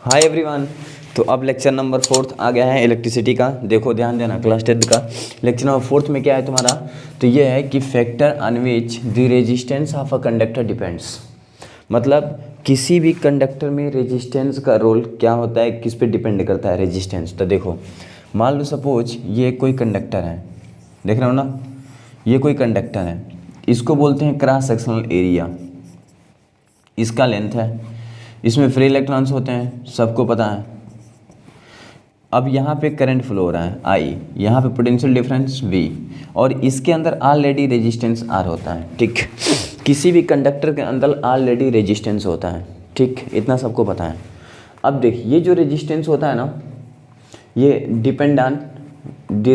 Hi everyone. तो अब lecture number 4 आ गया है इलेक्ट्रिसिटी का। देखो ध्यान देना, क्लास 10 का लेक्चर नंबर 4 में क्या है तुम्हारा, तो ये है कि factor on which the resistance of a conductor depends. मतलब किसी भी कंडक्टर में रेजिस्टेंस का रोल क्या होता है, किस पे डिपेंड करता है रेजिस्टेंस। तो देखो मान लो सपोज ये कोई कंडक्टर है, देख रहे हो ना, ये कोई कंडक्टर है, इसको बोलते हैं क्रॉस सेक्शनल एरिया, इसका लेंथ है, इसमें फ्री इलेक्ट्रॉन्स होते हैं, सबको पता है। अब यहाँ पे करंट फ्लो हो रहा है I, यहाँ पे पोटेंशियल डिफरेंस V, और इसके अंदर ऑलरेडी रेजिस्टेंस R होता है। ठीक, किसी भी कंडक्टर के अंदर ऑलरेडी रेजिस्टेंस होता है। ठीक, इतना सबको पता है। अब देख ये जो रेजिस्टेंस होता है ना, ये depend on the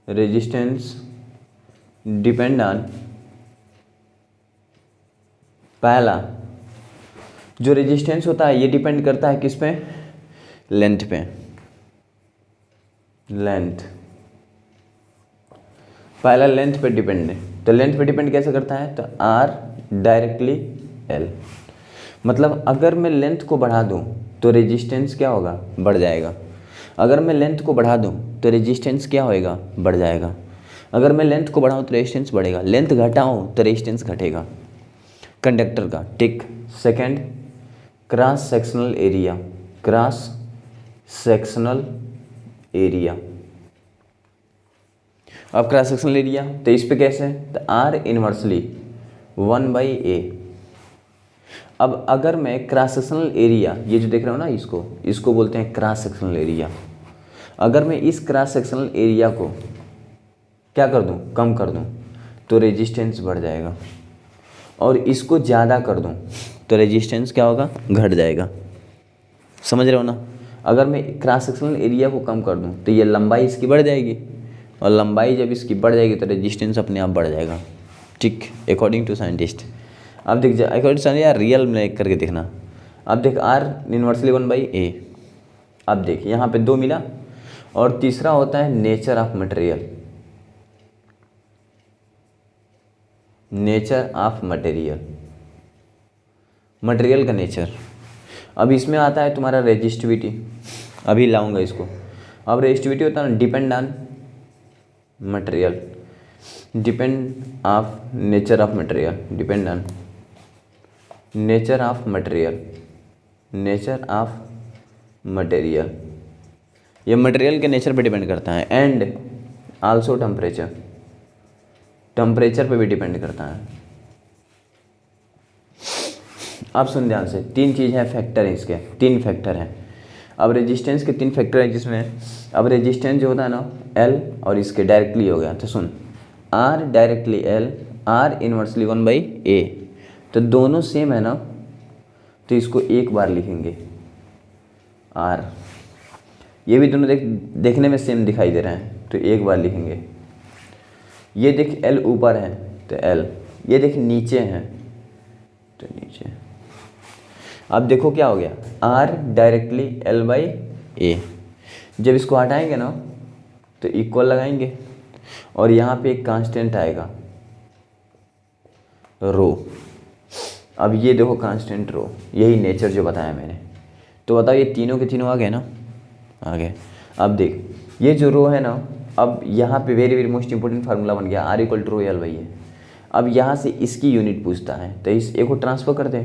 resistance depend on, पहला जो रेजिस्टेंस होता है ये डिपेंड करता है किस पे, लेंथ पे। लेंथ, पहला लेंथ पे डिपेंड है। तो लेंथ पे डिपेंड कैसे करता है, तो R डायरेक्टली L। मतलब अगर मैं लेंथ को बढ़ा दूं तो रेजिस्टेंस क्या होगा, बढ़ जाएगा। अगर मैं लेंथ को बढ़ा दूं तो रेजिस्टेंस क्या होएगा, बढ़ जाएगा। अगर मैं लेंथ को बढ़ाऊं तो रेजिस्टेंस बढ़ेगा, लेंथ घटाऊं तो रेजिस्टेंस घटेगा कंडक्टर का। ठीक, second cross sectional area, cross sectional area. अब क्रॉस सेक्शनल एरिया तो इस पे कैसे है, तो R इनवर्सली 1/A। अब अगर मैं क्रॉस सेक्शनल एरिया, ये जो देख रहे हो ना, इसको बोलते हैं क्रॉस सेक्शनल एरिया। अगर मैं इस क्रॉस सेक्शनल एरिया को क्या कर दूं, कम कर दूं, तो रेजिस्टेंस बढ़ जाएगा। और इसको ज़्यादा कर दूं तो रेजिस्टेंस क्या होगा, घट जाएगा। समझ रहे हो ना। अगर मैं क्रॉस सेक्शनल एरिया को कम कर दूं तो ये लंबाई इसकी बढ़ जाएगी, और लंबाई जब इसकी बढ़ जाएगी तो रेजिस्टेंस अपने आप बढ़ जाएगा। ठीक, अकॉर्डिंग टू साइंटिस्ट। अब देख जा, अकॉर्डिंग टू साइंटिस्ट यार रियल में करके देखना। अब देख R इनवर्सली 1/A। अब देख यहाँ पे 2 मिला, और तीसरा होता है nature of material. Nature of material, material का नेचर। अब इसमें आता है तुम्हारा रेजिस्टिविटी, अभी लाऊंगा इसको। अब रेजिस्टिविटी होता है depend on material, depend of nature of material, depend on nature of material, nature of material. ये मटेरियल के नेचर पे डिपेंड करता है। एंड आल्सो टेम्परेचर, टेम्परेचर पे भी डिपेंड करता है। अब सुन ध्यान से, 3 चीज़ है, फैक्टर है इसके, 3 फैक्टर हैं। अब रेजिस्टेंस के 3 फैक्टर हैं जिसमें, अब रेजिस्टेंस जो होता है ना L, और इसके डायरेक्टली हो गया, तो सुन R directly L, R inversely 1/A। तो दोनों सेम है ना, तो इसको एक बार लिखेंगे R। ये भी दोनों देखने में सेम दिखाई दे रहे हैं, तो एक बार लिखेंगे। ये देख L ऊपर है तो L, ये देख नीचे है तो नीचे। अब देखो क्या हो गया, R डायरेक्टली L/A। जब इसको हटाएंगे ना तो इक्वल लगाएंगे, और यहाँ पे एक कांस्टेंट आएगा रो। अब ये देखो कांस्टेंट रो, यही नेचर जो बताया मैंने। तो बताओ ये तीनों के तीनों आ गए ना, आ गए। अब देख ये जो रो है ना, अब यहाँ पे very very most important formula बन गया, R equal to row L/A। अब यहाँ से इसकी यूनिट पूछता है, तो इस ए को ट्रांसफर कर दे,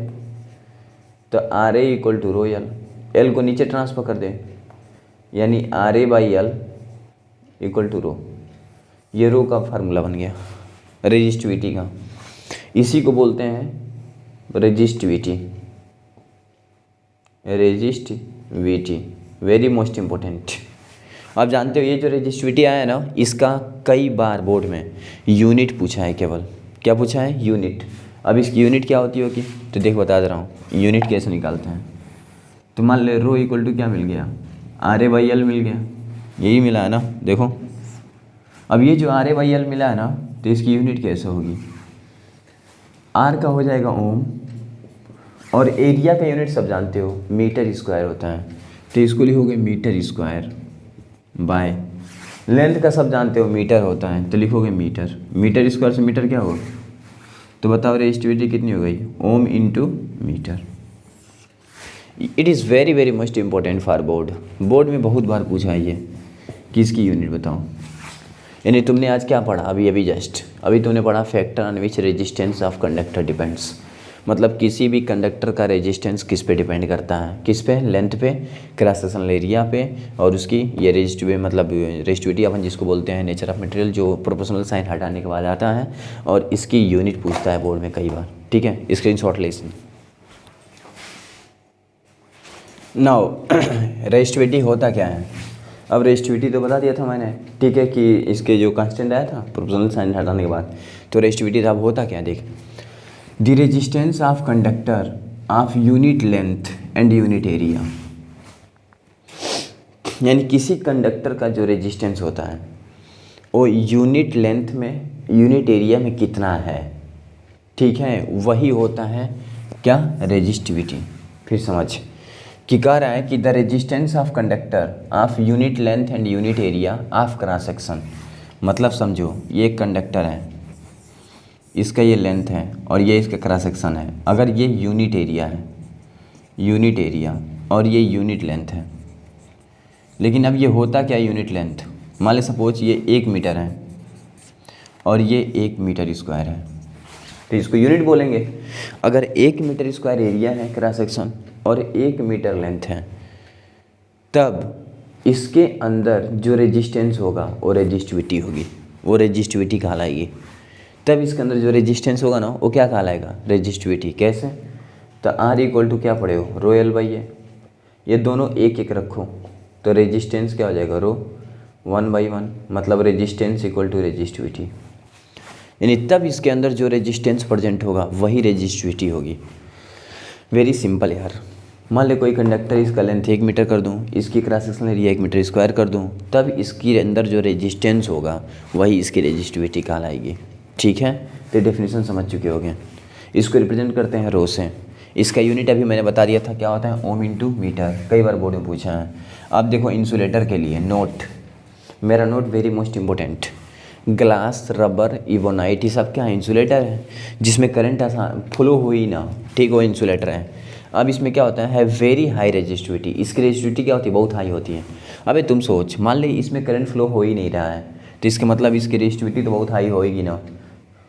तो RA equal to rho L को नीचे ट्रांसफर कर दे, यानी RA/L इक्वल टू रो। ये रो का फार्मूला बन गया रेजिस्टिविटी का। इसी को बोलते हैं resistivity, resistivity very most important. आप जानते हो ये जो रेजिस्टिविटी आया है ना, इसका कई बार बोर्ड में यूनिट पूछा है। केवल क्या पूछा है, यूनिट। अब इसकी यूनिट क्या होती होगी, तो देख बता दे रहा हूँ यूनिट कैसे निकालते हैं। तो मान ले रो इक्वल टू क्या मिल गया, RA/L मिल गया, यही मिला है ना। देखो अब ये जो RA/L मिला है ना, तो इसकी यूनिट कैसे होगी, R का हो जाएगा ओम, और एरिया का यूनिट सब जानते हो मीटर स्क्वायर होता है, तो इसको लिखोगे मीटर स्क्वायर बाय। लेंथ का सब जानते हो मीटर होता है, तो लिखोगे मीटर, मीटर स्क्वायर से मीटर क्या होगा, तो बताओ रेजिस्टिविटी कितनी हो गई, ohm into metre. It is very very most important for board. Board में बहुत बार पूछा है ये कि इसकी यूनिट बताओ। यानी तुमने आज क्या पढ़ा, अभी जस्ट अभी तुमने पढ़ा factor on which resistance of conductor depends. मतलब किसी भी कंडक्टर का रेजिस्टेंस किस पे डिपेंड करता है, किस पे, लेंथ पे, क्रॉस सेक्शनल एरिया पे, और उसकी ये रेजिस्टिविटी, मतलब रेजिस्टिविटी अपन जिसको बोलते हैं नेचर ऑफ मटेरियल, जो प्रोपोर्शनल साइन हटाने के बाद आता है, और इसकी यूनिट पूछता है बोर्ड में कई बार। ठीक है, स्क्रीनशॉट ले इसमें। नाउ रेजिस्टिविटी होता क्या है। अब रेजिस्टिविटी तो बता दिया था मैंने, ठीक है, कि इसके जो कांस्टेंट आया था प्रोपोर्शनल साइन हटाने के बाद, तो रेजिस्टिविटी था। अब होता क्या, देख, the resistance of conductor of unit length and unit area. यानी किसी कंडक्टर का जो रेजिस्टेंस होता है वो यूनिट लेंथ में, यूनिट एरिया में कितना है, ठीक है, वही होता है क्या, रेजिस्टिविटी। फिर समझ कि कह रहा है कि the resistance of conductor of unit length and unit area of cross section. मतलब समझो ये एक कंडक्टर है, इसका ये लेंथ है और ये इसका क्रॉस सेक्शन है। अगर ये यूनिट एरिया है, यूनिट एरिया, और ये यूनिट लेंथ है, लेकिन अब ये होता क्या, यूनिट लेंथ, मान ले सपोज ये 1 मीटर है और ये 1 मीटर स्क्वायर है, तो इसको यूनिट बोलेंगे। अगर 1 मीटर स्क्वायर एरिया है क्रॉस सेक्शन और 1 मीटर लेंथ है, तब इसके अंदर जो रेजिस्टेंस होगा वो रेजिस्टिविटी होगी, वो रेजिस्टिविटी कहलाएगी। तब इसके अंदर जो रेजिस्टेंस होगा ना वो क्या कहलाएगा, रेजिस्टिविटी। कैसे, तो R इक्वल टू क्या पड़े हो, रो L बाई ये दोनों एक एक रखो तो रेजिस्टेंस क्या हो जाएगा, रो 1/1, मतलब रेजिस्टेंस इक्वल टू रेजिस्टिविटी। यानी तब इसके अंदर जो रेजिस्टेंस प्रेजेंट होगा वही रेजिस्टिविटी होगी। वेरी सिंपल यार। मान ले कोई कंडक्टर, इसका लेंथ 1 मीटर कर दूँ, इसकी cross sectional area 1 metre square कर दूँ, तब इसके अंदर जो रेजिस्टेंस होगा वही इसकी रेजिस्टिविटी कहलाएगी। ठीक है, तो डेफिनेशन समझ चुके होंगे। इसको रिप्रेजेंट करते हैं रो से। इसका यूनिट अभी मैंने बता दिया था क्या होता है, ओम इंटू मीटर, कई बार बोर्ड में पूछा है। अब देखो इंसुलेटर के लिए नोट, मेरा note very most important, glass, rubber, ebonite, ये सब क्या है, इंसुलेटर है, जिसमें करंट आसान फ्लो हो ही ना, ठीक, वो इंसुलेटर है। अब इसमें क्या होता है वेरी हाई रेजिस्टिविटी। इसकी रेजिस्टिविटी क्या होती है, बहुत हाई होती है। अबे तुम सोच, मान ली इसमें करंट फ्लो हो ही नहीं रहा है, तो इसका मतलब इसकी रेजिस्टिविटी तो बहुत हाई होएगी ना,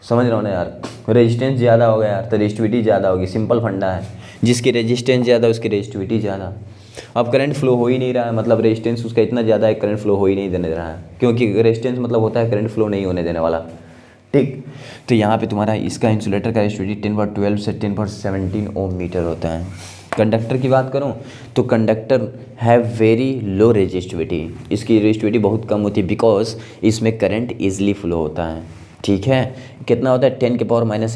समझ रहा हो ना यार। रेजिस्टेंस ज़्यादा हो गया यार तो रेजिस्टिविटी ज़्यादा होगी, सिंपल फंडा है। जिसकी रेजिस्टेंस ज़्यादा उसकी रेजिस्टिविटी ज़्यादा। अब करंट फ्लो हो ही नहीं रहा है, मतलब रेजिस्टेंस उसका इतना ज़्यादा है, करंट फ्लो हो ही नहीं देने दे रहा है, क्योंकि रेजिस्टेंस मतलब होता है करंट फ्लो नहीं होने देने वाला। ठीक, तो यहाँ पे तुम्हारा इसका इंसुलेटर का रेजिस्टिविटी 10/12 से 10/17 ओम मीटर होता है। कंडक्टर की बात करूँ तो conductor have very low resistivity, इसकी रेजिस्टिविटी बहुत कम होती है, बिकॉज इसमें करंट ईजिली फ्लो होता है। ठीक है, कितना होता है 10⁻⁸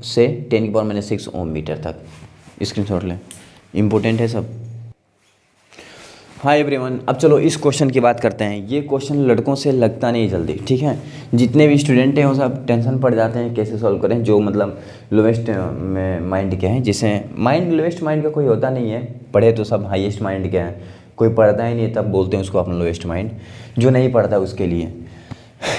से 10⁻⁶ ओम मीटर तक। स्क्रीनशॉट लें, इम्पोर्टेंट है सब। हाय एवरीवन, अब चलो इस क्वेश्चन की बात करते हैं। ये क्वेश्चन लड़कों से लगता नहीं जल्दी, ठीक है। जितने भी स्टूडेंट हैं वो सब टेंशन पड़ जाते हैं कैसे सॉल्व करें, जो मतलब लोवेस्ट में माइंड के हैं, जिसे माइंड लोवेस्ट माइंड का कोई होता नहीं है, पढ़े तो सब हाईएस्ट माइंड के हैं। कोई पढ़ता ही नहीं तब बोलते हैं उसको अपना लोवेस्ट माइंड। जो नहीं पढ़ता उसके लिए,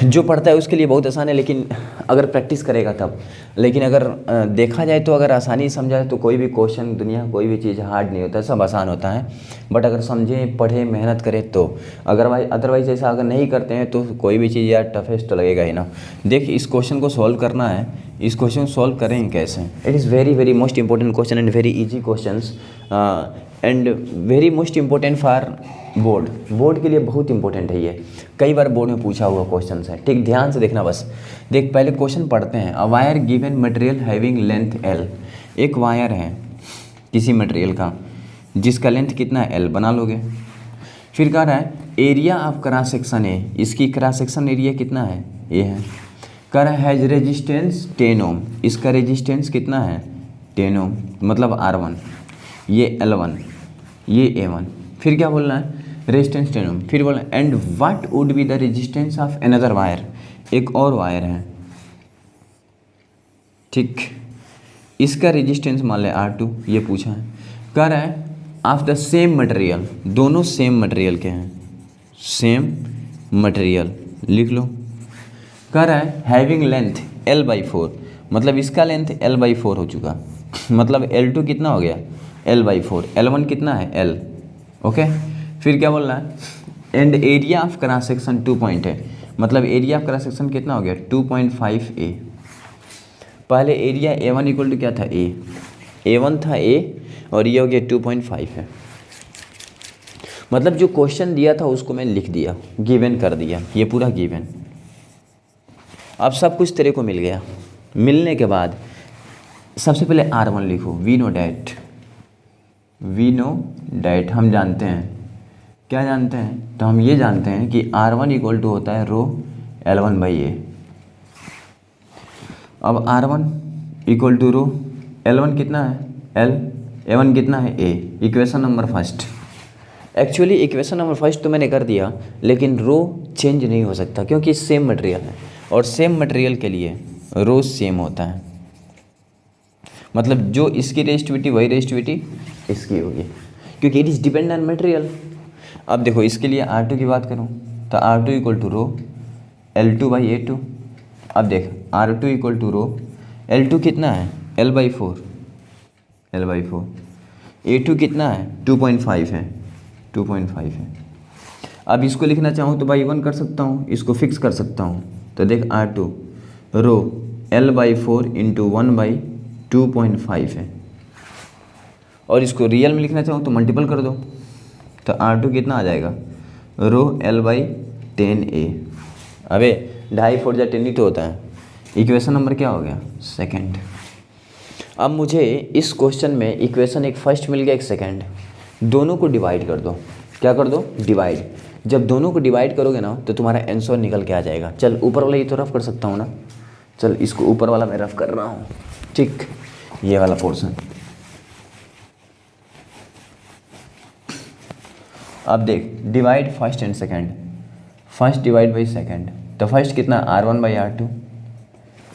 जो पढ़ता है उसके लिए बहुत आसान है, लेकिन अगर प्रैक्टिस करेगा तब। लेकिन अगर देखा जाए तो अगर आसानी समझा तो कोई भी क्वेश्चन दुनिया, कोई भी चीज़ हार्ड नहीं होता, सब आसान होता है। बट अगर समझें, पढ़े, मेहनत करें तो। अदरवाइज ऐसा अगर नहीं करते हैं तो कोई भी चीज़ यार टफेस्ट तो लगेगा ही ना। देख, इस क्वेश्चन को सॉल्व करना है, इस क्वेश्चन को सॉल्व करेंगे कैसे। It is very very most important question and very easy question and very most important for board. Board के लिए बहुत इंपॉर्टेंट है ये, कई बार बोर्ड में पूछा हुआ क्वेश्चन है। ठीक, ध्यान से देखना बस। देख, पहले क्वेश्चन पढ़ते हैं। A wire given material having length L। एक वायर है किसी मटेरियल का जिसका लेंथ कितना है, L बना लोगे। फिर कह रहा है एरिया ऑफ क्रॉस सेक्शन है, इसकी क्रॉस सेक्शन एरिया कितना है, ये है। कह रहा है हैज रेजिस्टेंस 10 ओम, इसका रेजिस्टेंस कितना है 10 ओम, मतलब R1, ये L1, ये A1। फिर क्या बोलना है, रेजिस्टेंस 10 ओम। फिर बोलना and what would be the resistance of another wire, एक और वायर है, ठीक, इसका रेजिस्टेंस मान ले R2, ये पूछा है। कह रहा है ऑफ द सेम मटेरियल, दोनों सेम मटेरियल के हैं, सेम मटेरियल लिख लो। कह रहा है हैविंग लेंथ L/4, मतलब इसका लेंथ L/4 हो चुका, मतलब L2 कितना हो गया, L/4, L1 कितना है L, ओके। फिर क्या बोल रहा है, and area of cross section 2 point है, मतलब एरिया ऑफ क्रॉस सेक्शन कितना हो गया 2.5A। पहले एरिया A1 इक्वल टू क्या था A1 था A, और ये हो गया 2.5 है। मतलब जो क्वेश्चन दिया था उसको मैं लिख दिया, गिवन कर दिया, ये पूरा गिवन। अब सब कुछ तेरे को मिल गया। मिलने के बाद सबसे पहले R1 लिखो, वी नो डैट हम जानते हैं, क्या जानते हैं, तो हम ये जानते हैं कि R1 इक्वल टू होता है रो L1/A। अब R1 equal to row L1 कितना है L, A1 कितना है A, equation number first. Actually equation number first तो मैंने कर दिया, लेकिन रो चेंज नहीं हो सकता क्योंकि सेम मटेरियल है, और सेम मटेरियल के लिए रो सेम होता है। मतलब जो इसकी रेजिस्टिविटी वही रेजिस्टिविटी इसकी होगी, क्योंकि it is depend on material. अब देखो इसके लिए R2 की बात करूँ तो R2 equal to row L2/A2। अब देख R2 equal to row L2 कितना है L/4, A2 कितना है 2.5 है, 2.5 है। अब इसको लिखना चाहूँ तो बाई 1 कर सकता हूँ, इसको फिक्स कर सकता हूँ। तो देख R2 रो L/4 इंटू 1/2.5 है, और इसको रियल में लिखना चाहूँ तो मल्टीपल कर दो, तो R2 कितना आ जाएगा रो L/10A। अबे 2.5 4 10 ही तो होता है। इक्वेशन नंबर क्या हो गया सेकंड। अब मुझे इस क्वेश्चन में इक्वेशन एक फर्स्ट मिल गया, एक सेकंड, दोनों को डिवाइड कर दो। क्या कर दो, डिवाइड। जब दोनों को डिवाइड करोगे ना तो तुम्हारा आंसर निकल के आ जाएगा। चल ऊपर वाला ये तो रफ कर सकता हूँ ना, चल इसको ऊपर वाला मैं रफ कर रहा हूँ, ठीक, ये वाला पोर्शन। अब देख divide first and second, first divide by second, तो फर्स्ट कितना R1/R2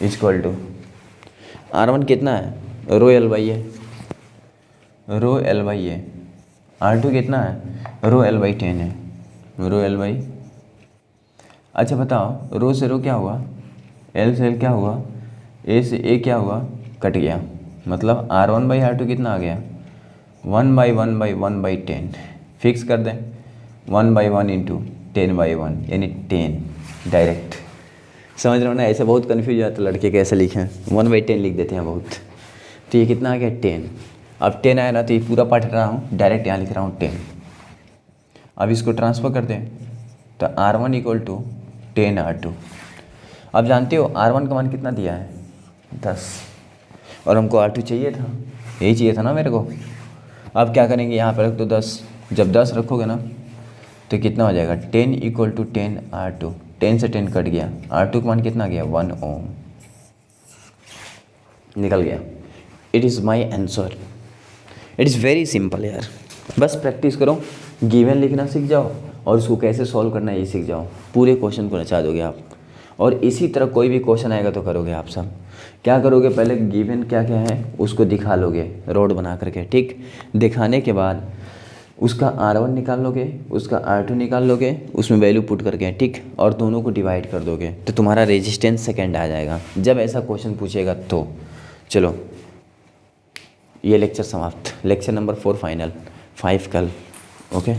इक्वल टू R1 कितना है रो L/A, रो L/A, R2 कितना है रो L/10 है, रो L/। अच्छा बताओ रो से रो क्या हुआ, L से L क्या हुआ, A से A क्या हुआ, कट गया। मतलब R1/R2 कितना आ गया 1/1/1/10। फिक्स कर दें 1/1 इंटू 10/1 यानी 10 डायरेक्ट। समझ रहे हो ना, ऐसे बहुत कन्फ्यूज हो जाता है लड़के कैसे लिखें, 1/10 लिख देते हैं बहुत। तो ये कितना आ गया 10। अब 10 आया ना तो ये पूरा पढ़ रहा हूँ, डायरेक्ट यहाँ लिख रहा हूँ 10। अब इसको ट्रांसफ़र कर दें तो R1 इक्वल टू 10R2। अब जानते हो R1 का मान कितना दिया है 10, और हमको R2 चाहिए था, यही चाहिए था ना मेरे को। अब क्या करेंगे, यहाँ पर रख दो 10। जब 10 रखोगे ना तो कितना हो जाएगा 10 इक्वल टू 10R2। 10 से 10 कट गया, R2 का मान कितना गया 1 ओम, निकल गया। It is my answer. It is very simple यार, बस प्रैक्टिस करो, गिवन लिखना सीख जाओ और उसको कैसे सॉल्व करना है ये सीख जाओ, पूरे क्वेश्चन को नचा दोगे आप। और इसी तरह कोई भी क्वेश्चन आएगा तो करोगे आप सब। क्या करोगे, पहले गिवन क्या क्या है उसको दिखा लोगे रोड बना करके, ठीक। दिखाने के बाद उसका R1 निकाल लोगे, उसका R2 निकाल लोगे, उसमें वैल्यू पुट करके, ठीक, और दोनों को डिवाइड कर दोगे तो तुम्हारा रेजिस्टेंस सेकंड आ जाएगा जब ऐसा क्वेश्चन पूछेगा तो। चलो ये लेक्चर समाप्त, लेक्चर नंबर 4 फाइनल 5 कल, ओके।